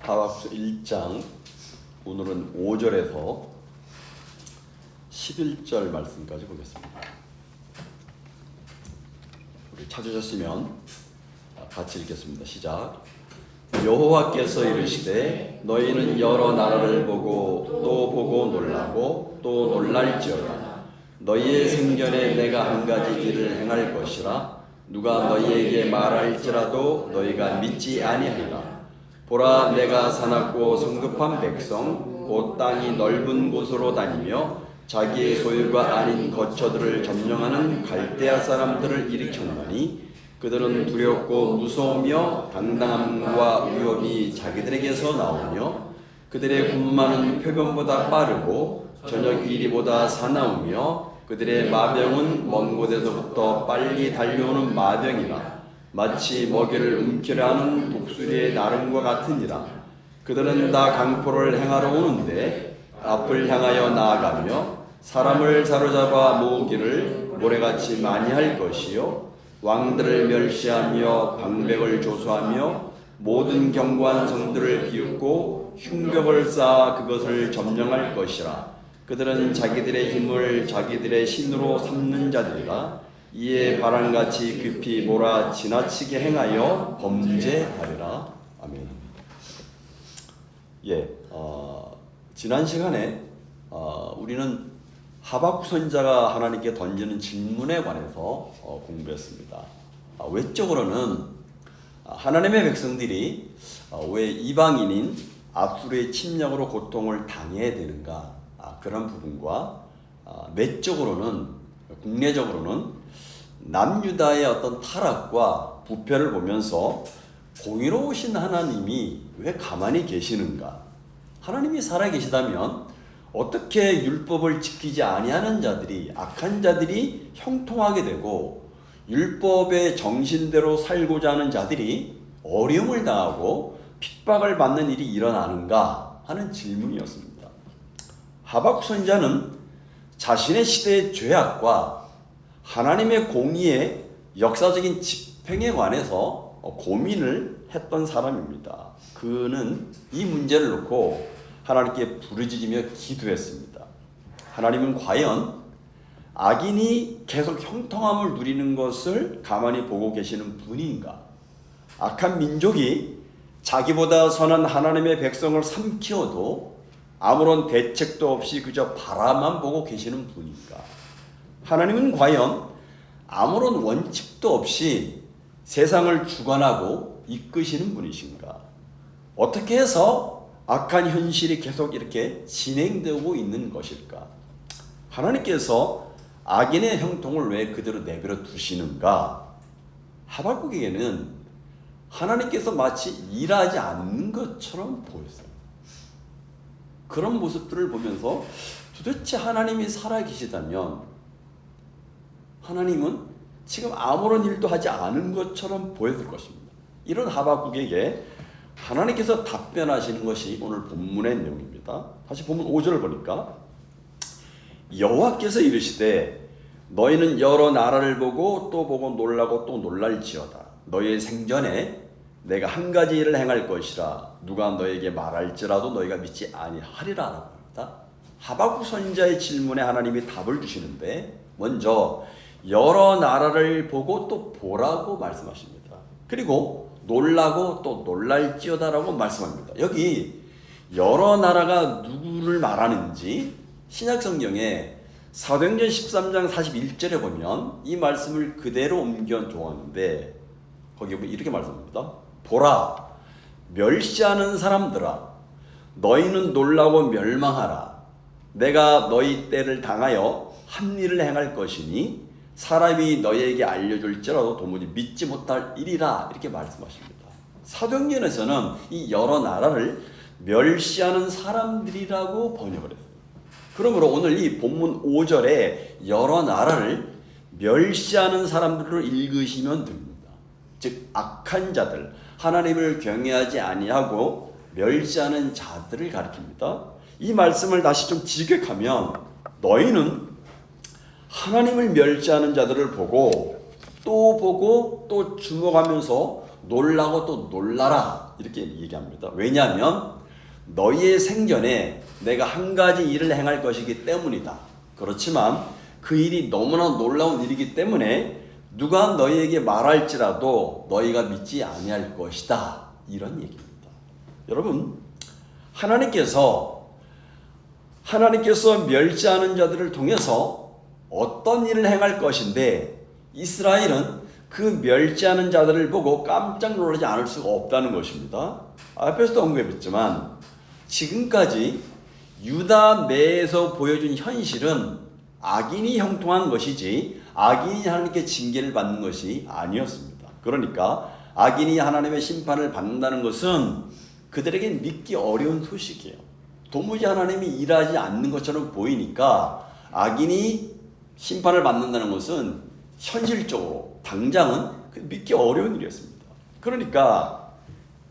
하박국 1장 오늘은 5절에서 11절 말씀까지 보겠습니다. 우리 찾으셨으면 같이 읽겠습니다. 시작. 여호와께서 이르시되 너희는 여러 나라를 보고 또 보고 놀라고 또 놀랄지어다. 너희의 생전에 내가 한 가지 일을 행할 것이라. 누가 너희에게 말할지라도 너희가 믿지 아니하리라. 보라, 내가 사납고 성급한 백성 곧 땅이 넓은 곳으로 다니며 자기의 소유가 아닌 거처들을 점령하는 갈대아 사람들을 일으켰나니 그들은 두렵고 무서우며 당당함과 위협이 자기들에게서 나오며 그들의 군마는 표변보다 빠르고 저녁 이리보다 사나우며 그들의 마병은 먼 곳에서부터 빨리 달려오는 마병이라. 마치 먹이를 움키려 하는 독수리의 나름과 같으니라. 그들은 다 강포를 행하러 오는데 앞을 향하여 나아가며 사람을 사로잡아 모으기를 모래같이 많이 할 것이요 왕들을 멸시하며 방백을 조소하며 모든 견고한 성들을 비웃고 흉벽을 쌓아 그것을 점령할 것이라. 그들은 자기들의 힘을 자기들의 신으로 삼는 자들이라. 이에 바람같이 급히 몰아 지나치게 행하여 범죄하리라. 아멘. 지난 시간에 우리는 하박국 선지자가 하나님께 던지는 질문에 관해서 공부했습니다. 외적으로는 하나님의 백성들이 왜 이방인인 앗수르의 침략으로 고통을 당해야 되는가, 그런 부분과 내적으로는, 국내적으로는 남유다의 어떤 타락과 부패를 보면서 공의로우신 하나님이 왜 가만히 계시는가, 하나님이 살아계시다면 어떻게 율법을 지키지 아니하는 자들이, 악한 자들이 형통하게 되고 율법의 정신대로 살고자 하는 자들이 어려움을 당하고 핍박을 받는 일이 일어나는가 하는 질문이었습니다. 하박국 선지자는 자신의 시대의 죄악과 하나님의 공의의 역사적인 집행에 관해서 고민을 했던 사람입니다. 그는 이 문제를 놓고 하나님께 부르짖으며 기도했습니다. 하나님은 과연 악인이 계속 형통함을 누리는 것을 가만히 보고 계시는 분인가? 악한 민족이 자기보다 선한 하나님의 백성을 삼키어도 아무런 대책도 없이 그저 바라만 보고 계시는 분인가? 하나님은 과연 아무런 원칙도 없이 세상을 주관하고 이끄시는 분이신가? 어떻게 해서 악한 현실이 계속 이렇게 진행되고 있는 것일까? 하나님께서 악인의 형통을 왜 그대로 내버려 두시는가? 하박국에게는 하나님께서 마치 일하지 않는 것처럼 보였어요. 그런 모습들을 보면서 도대체 하나님이 살아계시다면 하나님은 지금 아무런 일도 하지 않은 것처럼 보였을 것입니다. 이런 하박국에게 하나님께서 답변하시는 것이 오늘 본문의 내용입니다. 다시 본문 5절을 보니까 여호와께서 이르시되 너희는 여러 나라를 보고 또 보고 놀라고 또 놀랄지어다. 너희의 생전에 내가 한 가지 일을 행할 것이라. 누가 너에게 말할지라도 너희가 믿지 아니하리라 라고 합니다. 하박국 선지자의 질문에 하나님이 답을 주시는데 먼저 여러 나라를 보고 또 보라고 말씀하십니다. 그리고 놀라고 또 놀랄지어다라고 말씀합니다. 여기 여러 나라가 누구를 말하는지 신약성경에 사도행전 13장 41절에 보면 이 말씀을 그대로 옮겨 두었는데 거기 보면 이렇게 말씀합니다. 보라, 멸시하는 사람들아, 너희는 놀라고 멸망하라. 내가 너희 때를 당하여 한 일을 행할 것이니 사람이 너희에게 알려줄지라도 도무지 믿지 못할 일이라. 이렇게 말씀하십니다. 사도행전에서는 이 여러 나라를 멸시하는 사람들이라고 번역을 했어요. 그러므로 오늘 이 본문 5절에 여러 나라를 멸시하는 사람들로 읽으시면 됩니다. 즉 악한 자들, 하나님을 경외하지 아니하고 멸시하는 자들을 가리킵니다. 이 말씀을 다시 좀 직역하면 너희는 하나님을 멸시하는 자들을 보고 또 주목하면서 놀라고 또 놀라라. 이렇게 얘기합니다. 왜냐하면 너희의 생전에 내가 한 가지 일을 행할 것이기 때문이다. 그렇지만 그 일이 너무나 놀라운 일이기 때문에 누가 너희에게 말할지라도 너희가 믿지 아니할 것이다. 이런 얘기입니다. 여러분, 하나님께서 멸시하는 자들을 통해서 어떤 일을 행할 것인데 이스라엘은 그 멸시하는 자들을 보고 깜짝 놀라지 않을 수가 없다는 것입니다. 앞에서도 언급했지만 지금까지 유다 내에서 보여준 현실은 악인이 형통한 것이지 악인이 하나님께 징계를 받는 것이 아니었습니다. 그러니까 악인이 하나님의 심판을 받는다는 것은 그들에게 믿기 어려운 소식이에요. 도무지 하나님이 일하지 않는 것처럼 보이니까 악인이 심판을 받는다는 것은 현실적으로 당장은 믿기 어려운 일이었습니다. 그러니까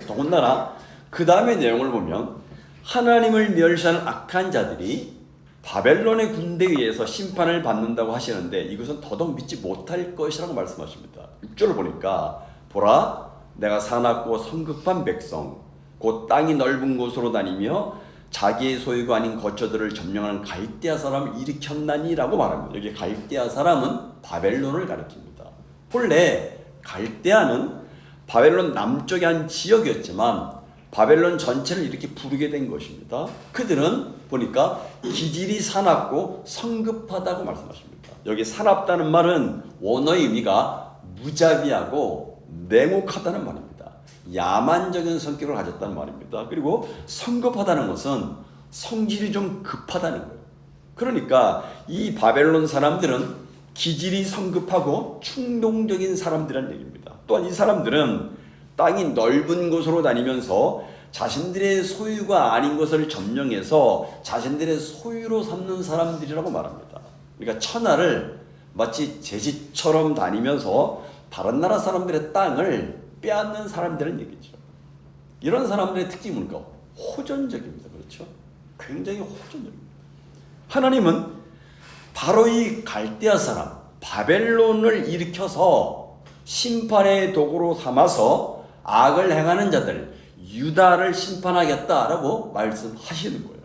더군다나 그 다음의 내용을 보면 하나님을 멸시하는 악한 자들이 바벨론의 군대에 의해서 심판을 받는다고 하시는데 이것은 더더욱 믿지 못할 것이라고 말씀하십니다. 6절을 보니까 보라 내가 사납고 성급한 백성 곧 땅이 넓은 곳으로 다니며 자기의 소유가 아닌 거처들을 점령하는 갈대아 사람을 일으켰나니라고 말합니다. 여기 갈대아 사람은 바벨론을 가리킵니다. 본래 갈대아는 바벨론 남쪽의 한 지역이었지만 바벨론 전체를 이렇게 부르게 된 것입니다. 그들은 보니까 기질이 사납고 성급하다고 말씀하십니다. 여기 사납다는 말은 원어의 의미가 무자비하고 냉혹하다는 말입니다. 야만적인 성격을 가졌다는 말입니다. 그리고 성급하다는 것은 성질이 좀 급하다는 거예요. 그러니까 이 바벨론 사람들은 기질이 성급하고 충동적인 사람들이라는 얘기입니다. 또한 이 사람들은 땅이 넓은 곳으로 다니면서 자신들의 소유가 아닌 것을 점령해서 자신들의 소유로 삼는 사람들이라고 말합니다. 그러니까 천하를 마치 제 집처럼 다니면서 다른 나라 사람들의 땅을 빼앗는 사람들은 얘기죠. 이런 사람들의 특징이 뭔가 호전적입니다. 그렇죠? 굉장히 호전적입니다. 하나님은 바로 이 갈대아 사람 바벨론을 일으켜서 심판의 도구로 삼아서 악을 행하는 자들 유다를 심판하겠다라고 말씀하시는 거예요.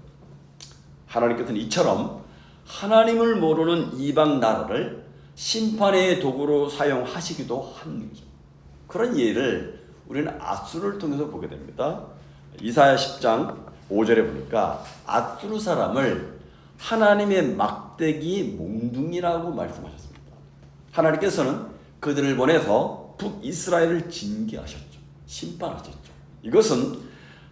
하나님께서는 이처럼 하나님을 모르는 이방 나라를 심판의 도구로 사용하시기도 하는 거죠. 그런 예를 우리는 앗수를 통해서 보게 됩니다. 이사야 10장 5절에 보니까 앗수르 사람을 하나님의 막대기 몽둥이라고 말씀하셨습니다. 하나님께서는 그들을 보내서 북이스라엘을 징계하셨죠. 심판하셨죠. 이것은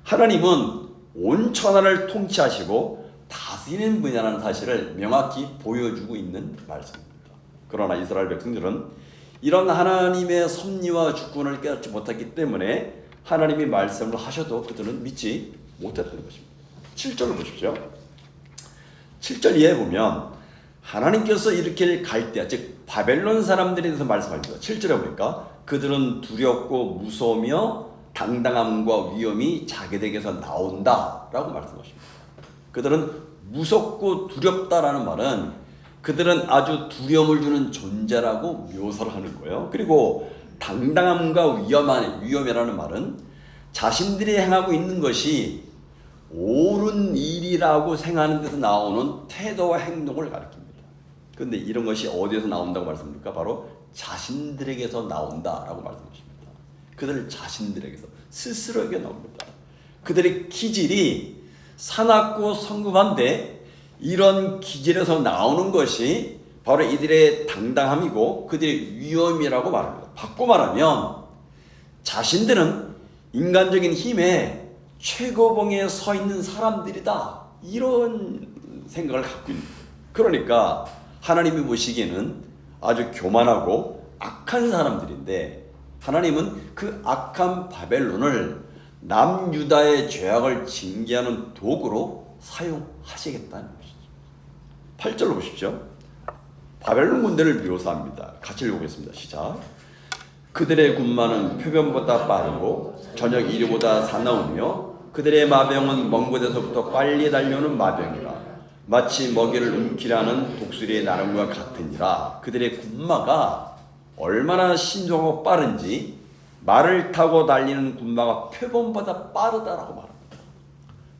하나님은 온 천하를 통치하시고 다스리는 분야라는 사실을 명확히 보여주고 있는 말씀입니다. 그러나 이스라엘 백성들은 이런 하나님의 섭리와 주권을 깨닫지 못했기 때문에 하나님이 말씀을 하셔도 그들은 믿지 못했던 것입니다. 7절을 보십시오. 7절 이하에 보면 하나님께서 일으킬 갈대아 즉 바벨론 사람들에 대해서 말씀합니다. 7절에 보니까 그들은 두렵고 무서우며 당당함과 위엄이 자기들에게서 나온다라고 말씀하십니다. 그들은 무섭고 두렵다라는 말은 그들은 아주 두려움을 주는 존재라고 묘사를 하는 거예요. 그리고 당당함과 위엄이라는 말은 자신들이 행하고 있는 것이 옳은 일이라고 생각하는 데서 나오는 태도와 행동을 가리킵니다. 그런데 이런 것이 어디에서 나온다고 말씀합니까? 바로 자신들에게서 나온다라고 말씀하십니다. 그들 자신들에게서 스스로에게 나옵니다. 그들의 기질이 사납고 성급한데 이런 기질에서 나오는 것이 바로 이들의 당당함이고 그들의 위엄이라고 말합니다. 바꿔 말하면 자신들은 인간적인 힘에 최고봉에 서 있는 사람들이다. 이런 생각을 갖고 있는 거예요. 그러니까 하나님이 보시기에는 아주 교만하고 악한 사람들인데 하나님은 그 악한 바벨론을 남유다의 죄악을 징계하는 도구로 사용하시겠다는 것이죠. 8절로 보십시오. 바벨론 군대를 묘사합니다. 같이 읽어보겠습니다. 시작. 그들의 군마는 표변보다 빠르고 저녁 이르보다 사나우며 그들의 마병은 먼 곳에서부터 빨리 달려오는 마병이라 마치 먹이를 움키라는 독수리의 나름과 같으니라. 그들의 군마가 얼마나 신속하고 빠른지 말을 타고 달리는 군마가 표범보다 빠르다라고 말합니다.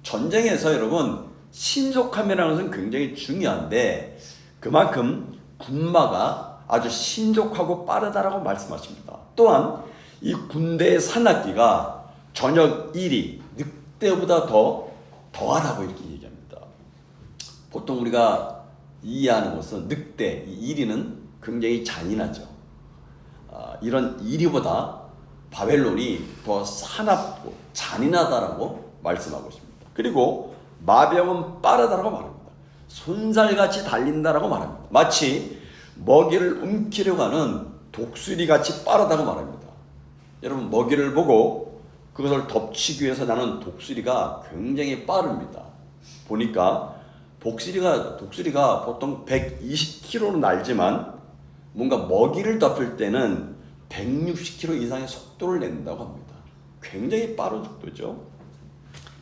전쟁에서 여러분 신속함이라는 것은 굉장히 중요한데 그만큼 군마가 아주 신속하고 빠르다라고 말씀하십니다. 또한 이 군대의 산악기가 저녁 일이 늑대보다 더하다고 이렇게 얘기합니다. 보통 우리가 이해하는 것은 늑대, 이 이리는 굉장히 잔인하죠. 이런 이리보다 바벨론이 더 사납고 잔인하다라고 말씀하고 있습니다. 그리고 마병은 빠르다라고 말합니다. 손살같이 달린다라고 말합니다. 마치 먹이를 움키려고 하는 독수리같이 빠르다고 말합니다. 여러분 먹이를 보고 그것을 덮치기 위해서 나는 독수리가 굉장히 빠릅니다. 보니까 독수리가 보통 120km로 날지만 뭔가 먹이를 덮을 때는 160km 이상의 속도를 낸다고 합니다. 굉장히 빠른 속도죠.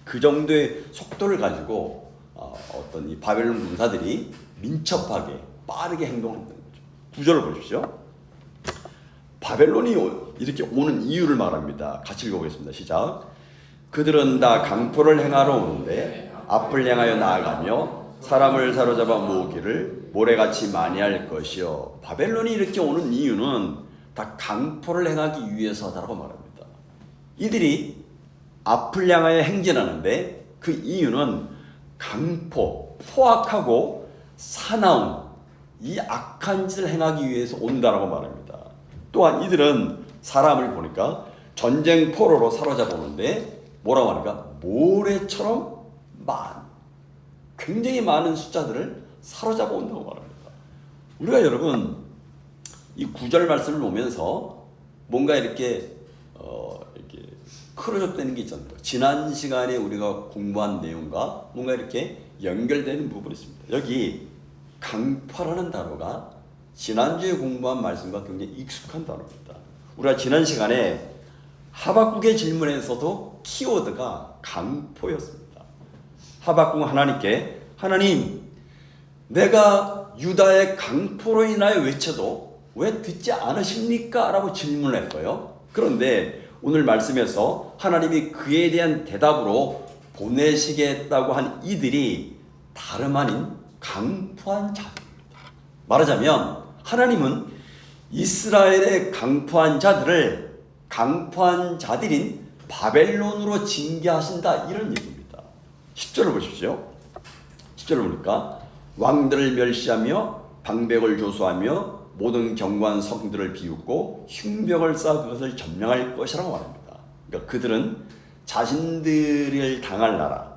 그 정도의 속도를 가지고 어떤 이 바벨론 군사들이 민첩하게 빠르게 행동한다는 거죠. 구절을 보십시오. 바벨론이 이렇게 오는 이유를 말합니다. 같이 읽어보겠습니다. 시작. 그들은 다 강포를 행하러 오는데 앞을 향하여 나아가며 사람을 사로잡아 모으기를 모래같이 많이 할 것이요. 바벨론이 이렇게 오는 이유는 다 강포를 행하기 위해서다라고 말합니다. 이들이 앞을 향하여 행진하는데 그 이유는 강포, 포악하고 사나운 이 악한 짓을 행하기 위해서 온다라고 말합니다. 또한 이들은 사람을 보니까 전쟁 포로로 사로잡아 오는데 뭐라고 하니까 모래처럼 굉장히 많은 숫자들을 사로잡아 온다고 말합니다. 우리가 여러분 이 구절 말씀을 보면서 뭔가 이렇게 크로즈되는 게 있잖아요. 지난 시간에 우리가 공부한 내용과 뭔가 이렇게 연결되는 부분이 있습니다. 여기 강포라는 단어가 지난주에 공부한 말씀과 굉장히 익숙한 단어입니다. 우리가 지난 시간에 하박국의 질문에서도 키워드가 강포였습니다. 하박국은 하나님께 하나님 내가 유다의 강포로 인하여 외쳐도 왜 듣지 않으십니까? 라고 질문을 했어요. 그런데 오늘 말씀에서 하나님이 그에 대한 대답으로 보내시겠다고 한 이들이 다름 아닌 강포한 자들입니다. 말하자면 하나님은 이스라엘의 강포한 자들을 강포한 자들인 바벨론으로 징계하신다 이런 얘기입니다. 10절을 보십시오. 10절을 보니까 왕들을 멸시하며 방백을 조소하며 모든 견고한 성들을 비웃고 흉벽을 쌓아 그것을 점령할 것이라고 말합니다. 그러니까 그들은 자신들을 당할 나라,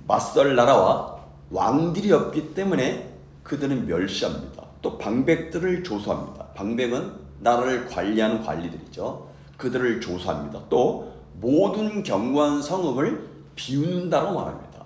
맞설 나라와 왕들이 없기 때문에 그들은 멸시합니다. 또 방백들을 조소합니다. 방백은 나라를 관리하는 관리들이죠. 그들을 조소합니다. 또 모든 견고한 성읍을 비웃는다고 말합니다.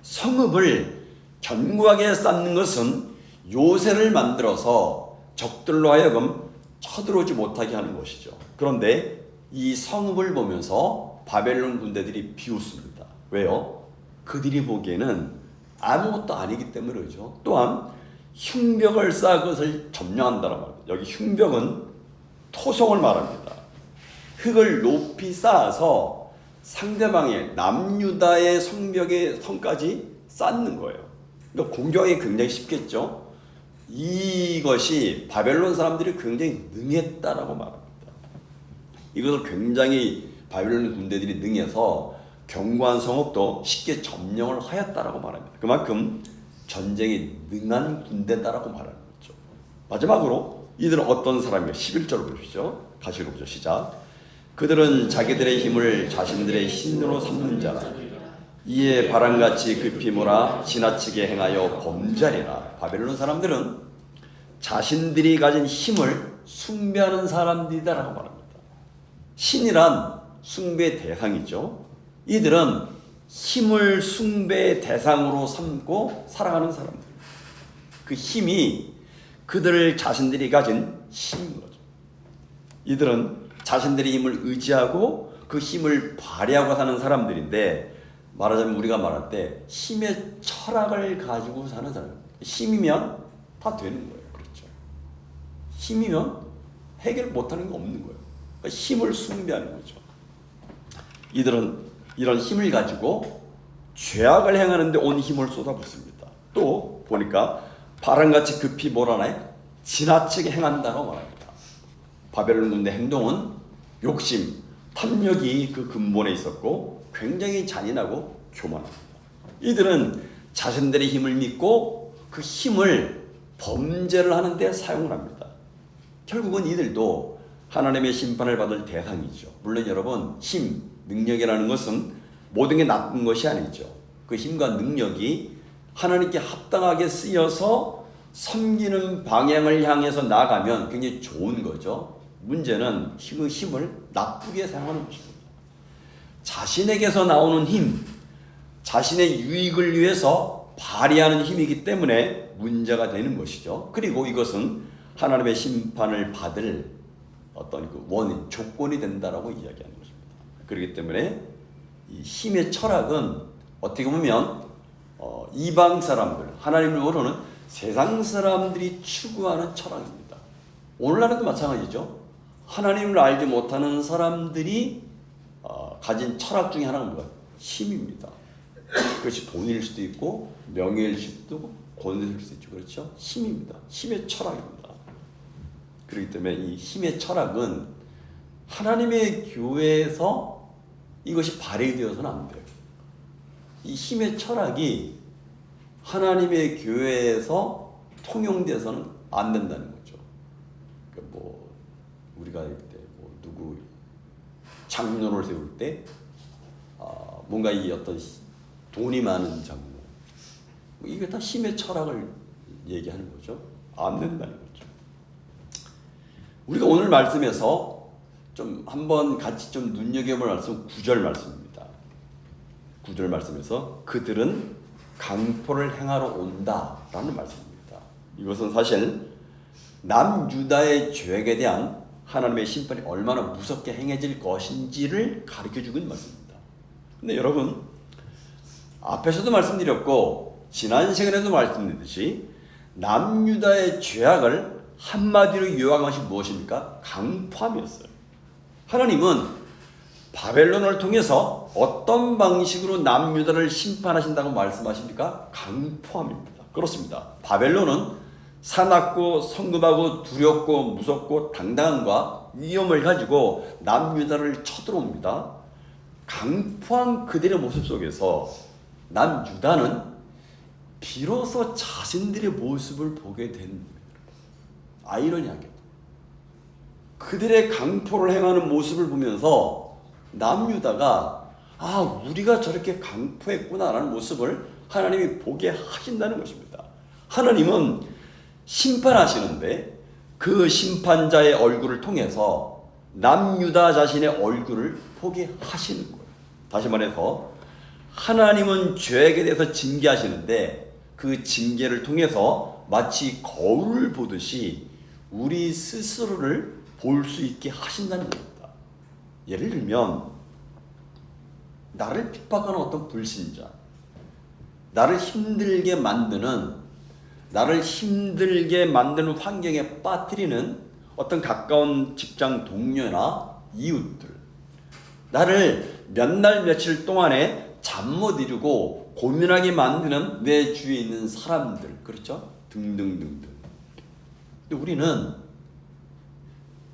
성읍을 견고하게 쌓는 것은 요새를 만들어서 적들로 하여금 쳐들어오지 못하게 하는 것이죠. 그런데 이 성읍을 보면서 바벨론 군대들이 비웃습니다. 왜요? 그들이 보기에는 아무것도 아니기 때문에 그러죠. 또한 흉벽을 쌓아 그것을 점령한다는 말입니다. 여기 흉벽은 토성을 말합니다. 흙을 높이 쌓아서 상대방의 남유다의 성벽의 성까지 쌓는 거예요. 그러니까 공격이 굉장히 쉽겠죠. 이것이 바벨론 사람들이 굉장히 능했다라고 말합니다. 이것을 굉장히 바벨론 군대들이 능해서 견고한 성읍도 쉽게 점령을 하였다라고 말합니다. 그만큼 전쟁에 능한 군대다라고 말하는 거죠. 마지막으로 이들은 어떤 사람이에요? 11절을 보십시오. 같이 읽어보죠. 시작. 그들은 자기들의 힘을 자신들의 힘으로 삼는 자라. 이에 바람같이 급히 몰아 지나치게 행하여 범죄하리라. 바벨론 사람들은 자신들이 가진 힘을 숭배하는 사람들이다라고 말합니다. 신이란 숭배의 대상이죠. 이들은 힘을 숭배의 대상으로 삼고 살아가는 사람들. 그 힘이 그들 자신들이 가진 힘인 거죠. 이들은 자신들의 힘을 의지하고 그 힘을 발휘하고 사는 사람들인데 말하자면 우리가 말할 때 힘의 철학을 가지고 사는 사람. 힘이면 다 되는 거예요. 그렇죠. 힘이면 해결 못하는 게 없는 거예요. 힘을 숭배하는 거죠. 이들은 이런 힘을 가지고 죄악을 행하는데 온 힘을 쏟아붓습니다. 또 보니까 바람같이 급히 몰아내 지나치게 행한다고 말합니다. 바벨론 군대 행동은 욕심, 탐욕이 그 근본에 있었고 굉장히 잔인하고 교만합니다. 이들은 자신들의 힘을 믿고 그 힘을 범죄를 하는 데 사용을 합니다. 결국은 이들도 하나님의 심판을 받을 대상이죠. 물론 여러분, 힘, 능력이라는 것은 모든 게 나쁜 것이 아니죠. 그 힘과 능력이 하나님께 합당하게 쓰여서 섬기는 방향을 향해서 나가면 굉장히 좋은 거죠. 문제는 그 힘을 나쁘게 사용하는 것입니다. 자신에게서 나오는 힘, 자신의 유익을 위해서 발휘하는 힘이기 때문에 문제가 되는 것이죠. 그리고 이것은 하나님의 심판을 받을 어떤 그 원인, 조건이 된다라고 이야기하는 것입니다. 그렇기 때문에 이 힘의 철학은 어떻게 보면 이방 사람들, 하나님을 모르는 세상 사람들이 추구하는 철학입니다. 오늘날에도 마찬가지죠. 하나님을 알지 못하는 사람들이 가진 철학 중에 하나가 뭐예요? 힘입니다. 그것이 돈일 수도 있고 명예일 수도 있고 권세일 수도 있죠. 그렇죠? 힘입니다. 힘의 철학입니다. 그렇기 때문에 이 힘의 철학은 하나님의 교회에서 이것이 발휘되어서는 안 돼요. 이 힘의 철학이 하나님의 교회에서 통용돼서는 안 된다는 거죠. 그러니까 뭐 우리가 그때 뭐 누구 장로를 세울 때 뭔가 이 어떤 돈이 많은 장로, 이게 다 힘의 철학을 얘기하는 거죠. 안 된다는 거죠. 우리가 오늘 말씀에서 좀 한번 같이 좀 눈여겨볼 말씀 9절 말씀입니다. 9절 말씀에서 그들은 강포를 행하러 온다라는 말씀입니다. 이것은 사실 남유다의 죄악에 대한 하나님의 심판이 얼마나 무섭게 행해질 것인지를 가르쳐주고 있는 말씀입니다. 근데 여러분, 앞에서도 말씀드렸고 지난 시간에도 말씀드렸듯이 남유다의 죄악을 한마디로 요약한 것이 무엇입니까? 강포함이었어요. 하나님은 바벨론을 통해서 어떤 방식으로 남유다를 심판하신다고 말씀하십니까? 강포함입니다. 그렇습니다. 바벨론은 사납고 성급하고 두렵고 무섭고 당당함과 위험을 가지고 남유다를 쳐들어옵니다. 강포한 그들의 모습 속에서 남유다는 비로소 자신들의 모습을 보게 된, 아이러니하게도 그들의 강포를 행하는 모습을 보면서 남유다가 우리가 저렇게 강포했구나라는 모습을 하나님이 보게 하신다는 것입니다. 하나님은 심판하시는데 그 심판자의 얼굴을 통해서 남유다 자신의 얼굴을 보게 하시는 거예요. 다시 말해서 하나님은 죄악에 대해서 징계하시는데 그 징계를 통해서 마치 거울을 보듯이 우리 스스로를 볼 수 있게 하신다는 겁니다. 예를 들면 나를 핍박하는 어떤 불신자, 나를 힘들게 만드는 환경에 빠뜨리는 어떤 가까운 직장 동료나 이웃들, 나를 몇 날 며칠 동안에 잠 못 이루고 고민하게 만드는 내 주위에 있는 사람들, 그렇죠? 등등등등. 근데 우리는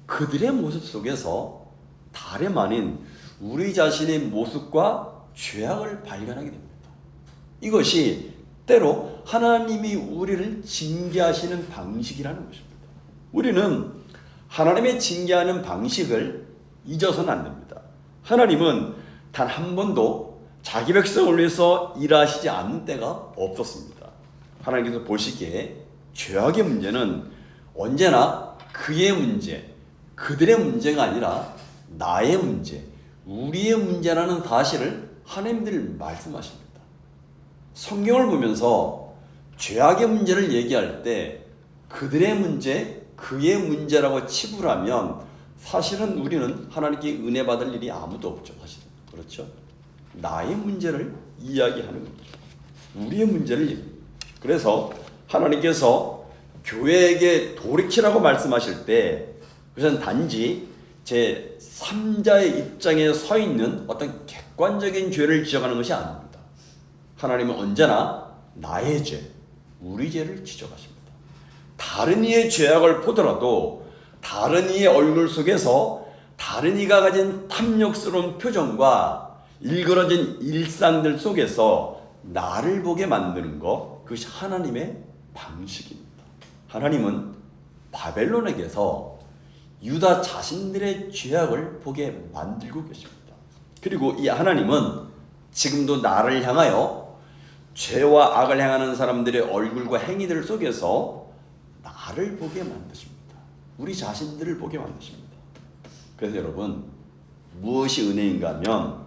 그들의 모습 속에서 다름 아닌 우리 자신의 모습과 죄악을 발견하게 됩니다. 이것이 때로 하나님이 우리를 징계하시는 방식이라는 것입니다. 우리는 하나님의 징계하는 방식을 잊어서는 안 됩니다. 하나님은 단 한 번도 자기 백성을 위해서 일하시지 않는 때가 없었습니다. 하나님께서 보시기에 죄악의 문제는 언제나 그의 문제, 그들의 문제가 아니라 나의 문제, 우리의 문제라는 사실을 하나님들 말씀하십니다. 성경을 보면서 죄악의 문제를 얘기할 때 그들의 문제, 그의 문제라고 치부하면 사실은 우리는 하나님께 은혜 받을 일이 아무도 없죠. 사실은. 그렇죠? 나의 문제를 이야기하는 거죠. 우리의 문제를 얘기합니다. 그래서 하나님께서 교회에게 돌이키라고 말씀하실 때 그것은 단지 제 3자의 입장에 서 있는 어떤 객관적인 죄를 지적하는 것이 아닙니다. 하나님은 언제나 나의 죄, 우리 죄를 지적하십니다. 다른 이의 죄악을 보더라도 다른 이의 얼굴 속에서 다른 이가 가진 탐욕스러운 표정과 일그러진 일상들 속에서 나를 보게 만드는 것, 그것이 하나님의 방식입니다. 하나님은 바벨론에게서 유다 자신들의 죄악을 보게 만들고 계십니다. 그리고 이 하나님은 지금도 나를 향하여 죄와 악을 행하는 사람들의 얼굴과 행위들 속에서 나를 보게 만드십니다. 우리 자신들을 보게 만드십니다. 그래서 여러분, 무엇이 은혜인가 하면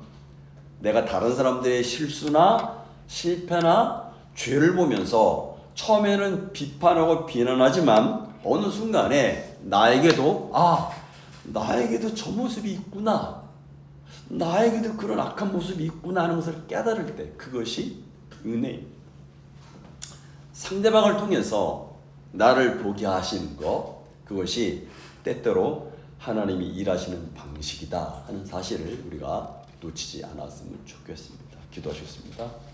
내가 다른 사람들의 실수나 실패나 죄를 보면서 처음에는 비판하고 비난하지만 어느 순간에 나에게도 나에게도 저 모습이 있구나, 나에게도 그런 악한 모습이 있구나 하는 것을 깨달을 때 그것이 은혜입니다. 상대방을 통해서 나를 보게 하시는 것, 그것이 때때로 하나님이 일하시는 방식이다 하는 사실을 우리가 놓치지 않았으면 좋겠습니다. 기도하시겠습니다.